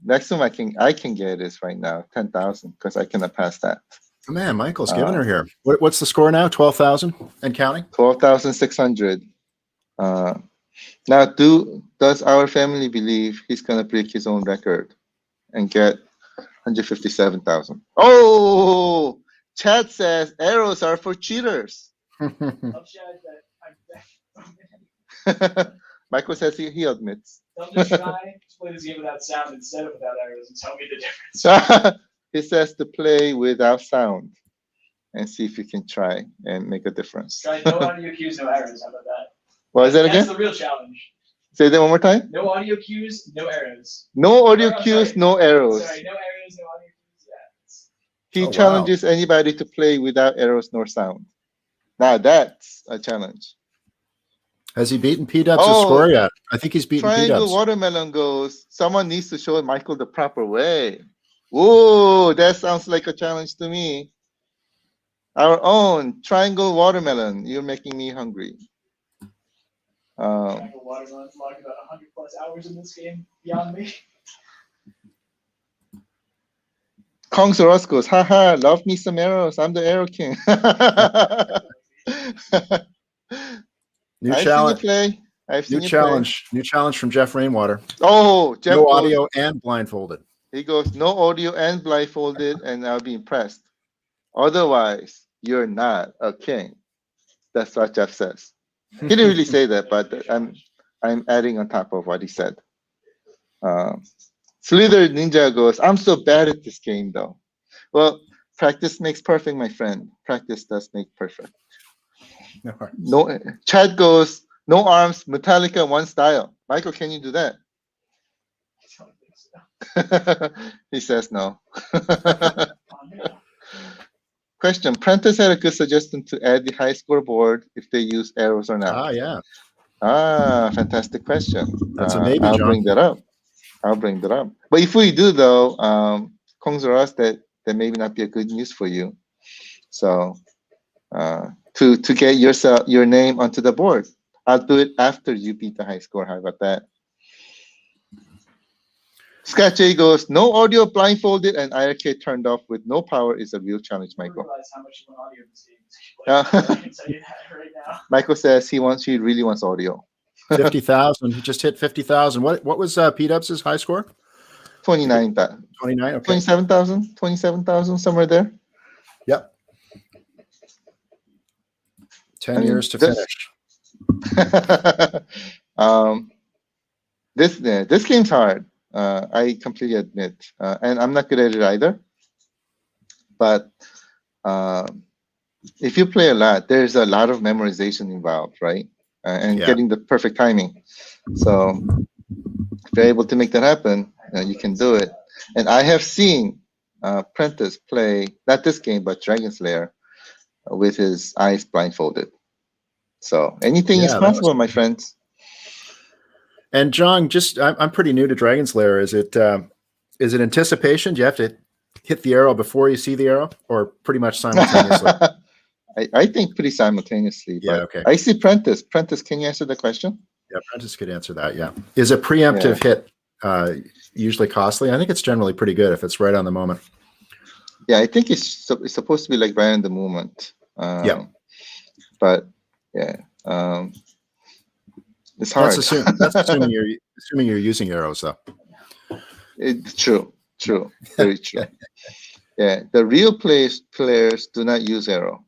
maximum I can get is right now 10,000 because I cannot pass that. Oh, man, Michael's giving her here. What's the score now? 12,000 and counting? 12,600. Now, does our family believe he's gonna break his own record and get 157,000? Oh, Chad says arrows are for cheaters. Michael says he admits. Don't just try to play this game without sound instead of without arrows and tell me the difference. He says to play without sound and see if you can try and make a difference. Try no audio cues, no arrows. How about that? What is that again? That's the real challenge. Say that one more time. No audio cues, no arrows. No audio cues, no arrows. Sorry, no arrows, no audio cues. He challenges anybody to play without arrows nor sound. Now that's a challenge. Has he beaten P-Dubs' score yet? I think he's beaten P-Dubs. Triangle Watermelon goes, someone needs to show Michael the proper way. Whoa, that sounds like a challenge to me. Our own Triangle Watermelon. You're making me hungry. Triangle Watermelon's logged about 100 plus hours in this game, beyond me. Kong Soros goes, haha, love me some arrows. I'm the Arrow King. New challenge. New challenge from Jeff Rainwater. Oh, Jeff. No audio and blindfolded. He goes, no audio and blindfolded, and I'll be impressed. Otherwise, you're not a king. That's what Jeff says. He didn't really say that, but I'm adding on top of what he said. Slither Ninja goes, I'm so bad at this game, though. Well, practice makes perfect, my friend. Practice does make perfect. No, Chad goes, no arms, Metallica, one style. Michael, can you do that? He says no. Question, Prentice had a good suggestion to add the high scoreboard if they use arrows or not. Ah, yeah. Ah, fantastic question. That's a maybe, I'll John. bring that up. But if we do, though, Kongzaras, that maybe not be a good news for you. So to get your name onto the board, I'll do it after you beat the high score. How about that? Scott J goes, no audio, blindfolded, and iiRcade turned off with no power is a real challenge, Michael. I realize how much you want audio in this game. I can tell you that right now. Michael says he really wants audio. 50,000. He just hit 50,000. What was P-Dubs' high score? 29,000. 29. Okay. 27,000, somewhere there. Yep. 10 years to finish. This game's hard. I completely admit, and I'm not good at it either. But if you play a lot, there's a lot of memorization involved, right? And getting the perfect timing. So if you're able to make that happen, you can do it. And I have seen Prentice play, not this game, but Dragon Slayer, with his eyes blindfolded. So anything is possible, my friends. And John, I'm pretty new to Dragon Slayer. Is it anticipation? Do you have to hit the arrow before you see the arrow, or pretty much simultaneously? I think pretty simultaneously. But okay. I see Prentice. Prentice, can you answer the question? Yeah, Prentice could answer that. Yeah. Is a preemptive hit usually costly? I think it's generally pretty good if it's right on the moment. Yeah, I think it's supposed to be like right on the moment. But yeah, it's hard. That's assuming you're using arrows, though. It's true, very true. Yeah, the real players do not use arrow,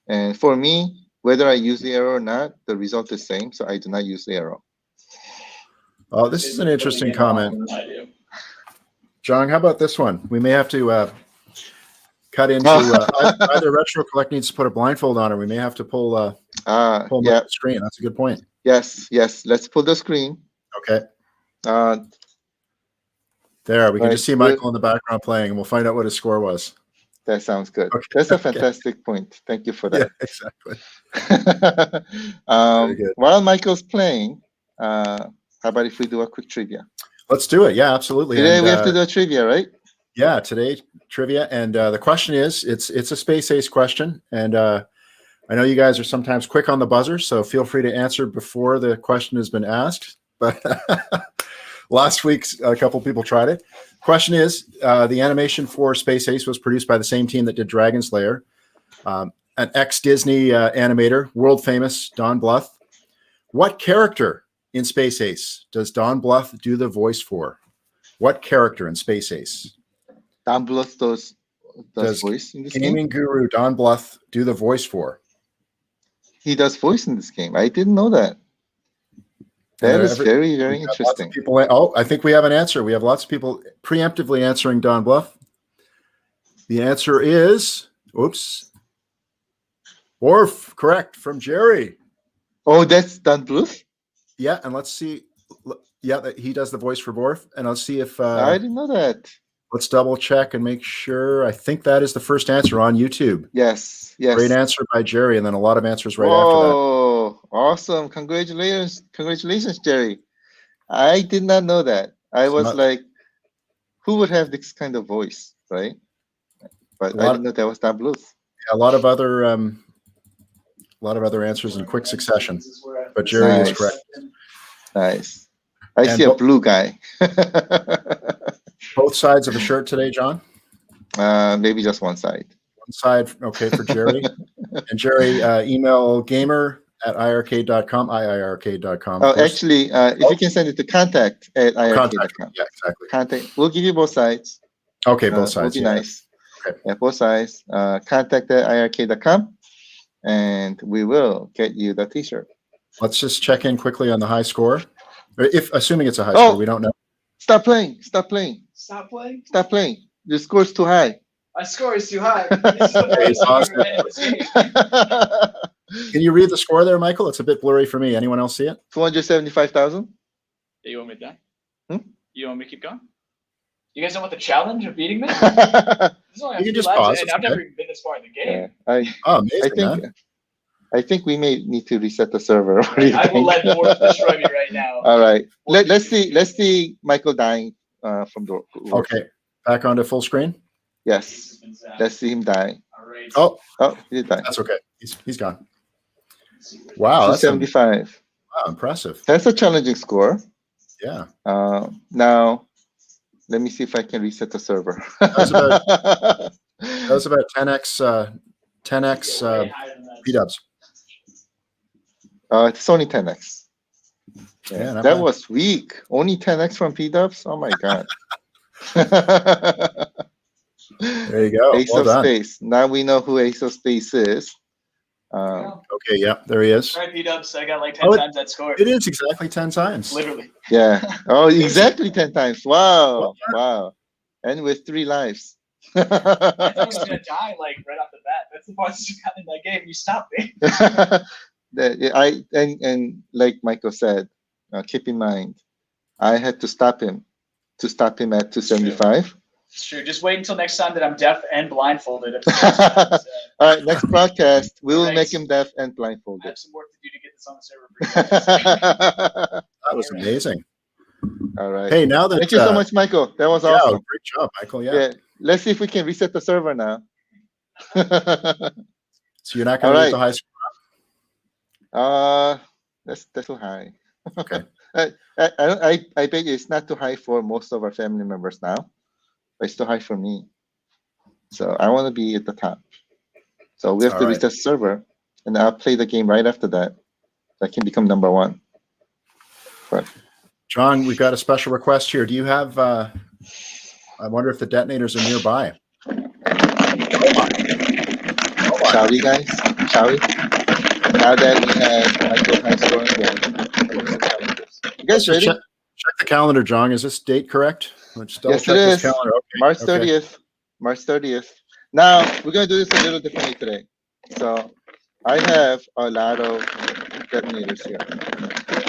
and for me, whether I use the arrow or not, the result is the same. So I do not use the arrow. Oh, this is an interesting comment. I do. John, how about this one? We may have to cut into either Retro Collect needs to put a blindfold on, or we may have to pull the screen. That's a good point. Yes. Let's pull the screen. Okay. There, we can just see Michael in the background playing, and we'll find out what his score was. That sounds good. Okay. That's a fantastic point. Thank you for that. Yeah, exactly. Very good. While Michael's playing, how about if we do a quick trivia? Let's do it. Yeah, absolutely. Today we have to do a trivia, right? Yeah, today trivia, and the question is, it's a Space Ace question, and I know you guys are sometimes quick on the buzzer, so feel free to answer before the question has been asked. But last week, a couple people tried it. Question is, the animation for Space Ace was produced by the same team that did Dragon Slayer, an ex-Disney animator, world famous Don Bluth. What character in Space Ace does Don Bluth do the voice for? What character in Space Ace? Don Bluth does voice in this game? Gaming guru Don Bluth do the voice for? He does voice in this game. I didn't know that. That is very, very interesting. I think we have an answer. We have lots of people preemptively answering Don Bluth. The answer is, Worf, correct, from Jerry. Oh, that's Don Bluth? Yeah, and let's see. Yeah, he does the voice for Worf, and I'll see if I didn't know that. Let's double check and make sure. I think that is the first answer on YouTube. Yes. Great answer by Jerry, and then a lot of answers after that. Oh, awesome. Congratulations, Jerry. I did not know that. I was like, who would have this kind of voice, right? But I didn't know that was Don Bluth. Yeah, a lot of other answers in quick succession, but Jerry is correct. Nice. I see a blue guy. Both sides of the shirt today, John? Maybe just one side. One side, okay, for Jerry. And Jerry, email gamer@iiRcade.com, iiRcade.com. Oh, actually, if you can send it to contact@iiRcade.com. Yeah, exactly. Contact. We'll give you both sides. Okay, both sides. Will be nice. Okay. Yeah, both sides. Contact@iiRcade.com, and we will get you the T-shirt. Let's just check in quickly on the high score. Assuming it's a high score, we don't know. Stop playing. The score's too high. My score is too high. Can you read the score there, Michael? It's a bit blurry for me. Anyone else see it? 275,000. You want me to die? You want me to keep going? You guys don't want the challenge of beating me? You can just pause. I've never even been this far in the game. Amazing, I think we may need to reset the server. I will let Morph destroy me right now. All right. Let's see Michael dying from the. Okay. Back onto full screen. Yes. Let's see him die. All right. Oh, he did die. That's okay. He's gone. Wow. 275. Wow, impressive. That's a challenging score. Yeah. Now, let me see if I can reset the server. That was about 10x P-dubs. It's only 10x. Yeah, that was weak. Only 10x from P-dubs? Oh my god. There you go. Ace of Space. Now we know who Ace of Space is. Okay, yeah, there he is. All right, P-dubs. I got like 10 times that score. It is exactly 10 times. Literally. Yeah. Oh, exactly 10 times. Wow. Wow. And with 3 lives. I thought I was gonna die like right off the bat. That's the part you got in that game. You stopped me. And like Michael said, keep in mind, I had to stop him at 275. It's true. Just wait until next time that I'm deaf and blindfolded. All right, next broadcast, we will make him deaf and blindfolded. I have some work to do to get this on the server. That was amazing. All right. Hey, now that thank you so much, Michael. That was awesome. Great job, Michael. Yeah. Let's see if we can reset the server now. So you're not going to get the high score? That's too high. Okay. I bet you it's not too high for most of our family members now, but it's too high for me. So I want to be at the top. So we have to reset the server, and I'll play the game right after that. So I can become number 1. But John, we've got a special request here. Do you have? I wonder if the detonators are nearby. Shall we, guys? Shall we? Now that we have Michael high score again. You guys ready? Check the calendar, John. Is this date correct? Let's double Yes, check it this is. calendar. Okay. March 30th. March 30th. Now, we're going to do this a little differently today. So, I have a lot of detonators here.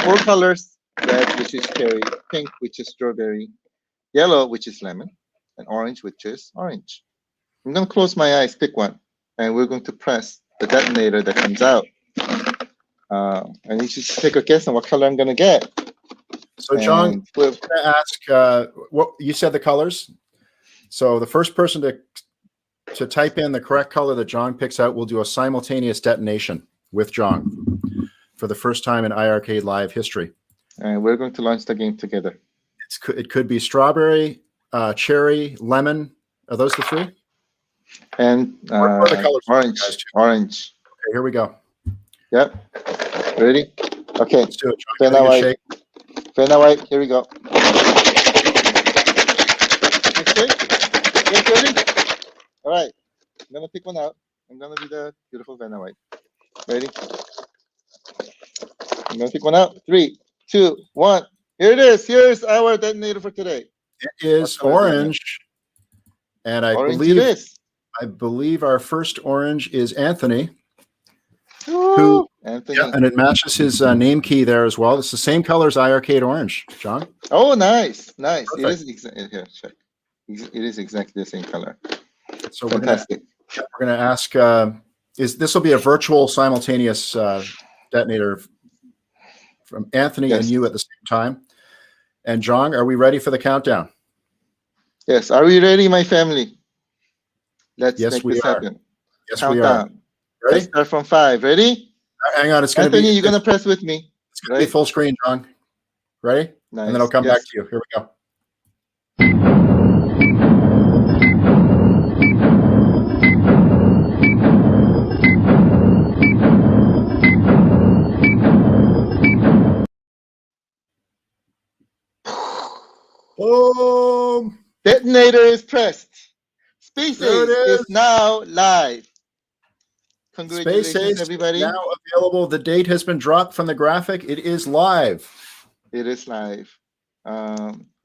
4 colors: red, which is cherry; pink, which is strawberry; yellow, which is lemon; and orange, which is orange. I'm going to close my eyes, pick one, and we're going to press the detonator that comes out. And you should take a guess on what color I'm going to get. So, John, we're going to ask what you said the colors. So, the first person to type in the correct color that John picks out will do a simultaneous detonation with John for the first time in iiRcade Live history. And we're going to launch the game together. It could be strawberry, cherry, lemon. Are those the 3? And what are the colors? Orange. Orange. Okay, here we go. Yep. Ready? Okay. Let's do it. Fenna white. Fenna white. Here we go. Get ready? All right. I'm gonna pick one out. I'm gonna be the beautiful Fenna white. Ready? I'm gonna pick one out. 3, 2, 1. Here it is. Here's our detonator for today. It is orange, and I believe our first orange is Anthony. Who? Anthony. Yeah, and it matches his name key there as well. It's the same color as iiRcade orange, John. Oh, nice, nice. Perfect. It is exactly the same color. So fantastic. We're gonna ask. This will be a virtual simultaneous detonator from Anthony and you at the same time. And John, are we ready for the countdown? Yes. Are we ready, my family? Let's make this happen. Yes, countdown. We are. Ready? Let's start from 5. Ready? Hang on. It's going to be. Anthony, you're going to press with me. It's going to be full screen, John. Ready? Nice. And then I'll come back to you. Here we go. Boom! Detonator is pressed. Space Ace is now live. Congratulations, Space Ace everybody. Is now available. The date has been dropped from the graphic. It is live. It is live.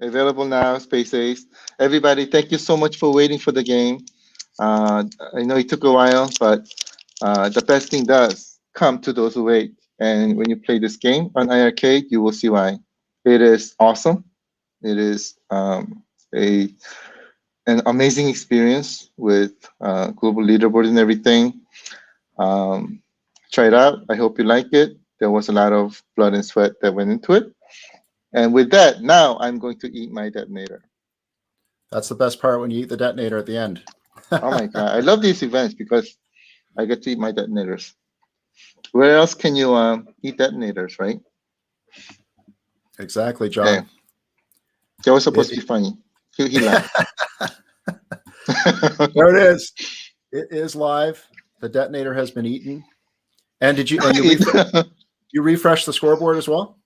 Available now, Space Ace. Everybody, thank you so much for waiting for the game. I know it took a while, but the best thing does come to those who wait. And when you play this game on iiRcade, you will see why. It is awesome. It is an amazing experience with global leaderboard and everything. Try it out. I hope you like it. There was a lot of blood and sweat that went into it. And with that, now I'm going to eat my detonator. That's the best part, when you eat the detonator at the end. Oh my God. I love these events because I get to eat my detonators. Where else can you eat detonators, right? Exactly, John. Yeah. That was supposed to be funny. He laughed. There it is. It is live. The detonator has been eaten. And did you you refresh the scoreboard as well?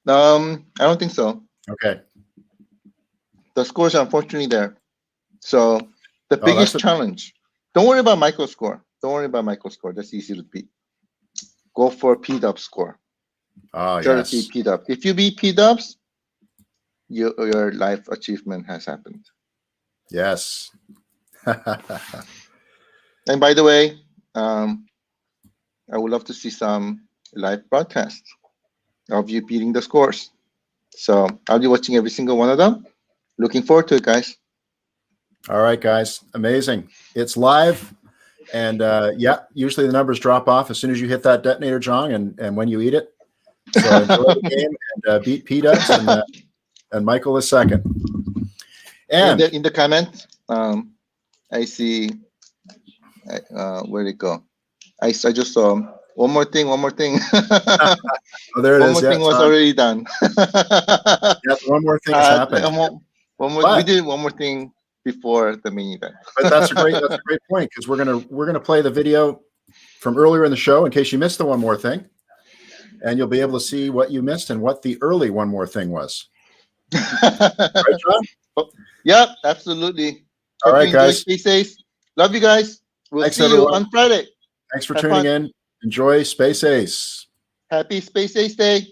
I don't think so. Okay. The scores are unfortunately there. So the biggest challenge. Don't worry about micro score. Don't worry about micro score. That's easy to beat. Go for P-dub score. Oh, Try yes. to beat P-dub. If you beat P-dubs, your life achievement has happened. Yes. And by the way, I would love to see some live broadcasts of you beating the scores. So I'll be watching every single one of them. Looking forward to it, guys. All right, guys. Amazing. It's live. And yeah, usually the numbers drop off as soon as you hit that detonator, John, and when you eat it. So enjoy the game and beat P-dubs, and Michael is second. And in the comment, I see, where'd it go? I just saw one more thing. Oh, there it is. One more thing was already done. Yeah, one more thing has happened. We did one more thing before the main event. But that's a great point, because we're gonna play the video from earlier in the show in case you missed the one more thing, and you'll be able to see what you missed and what the early one more thing was. Right, John? Yep, absolutely. All right, guys. Stay safe. Love you guys. We'll see you on Friday. Thanks for tuning in. Enjoy Space Ace. Happy Space Ace Day.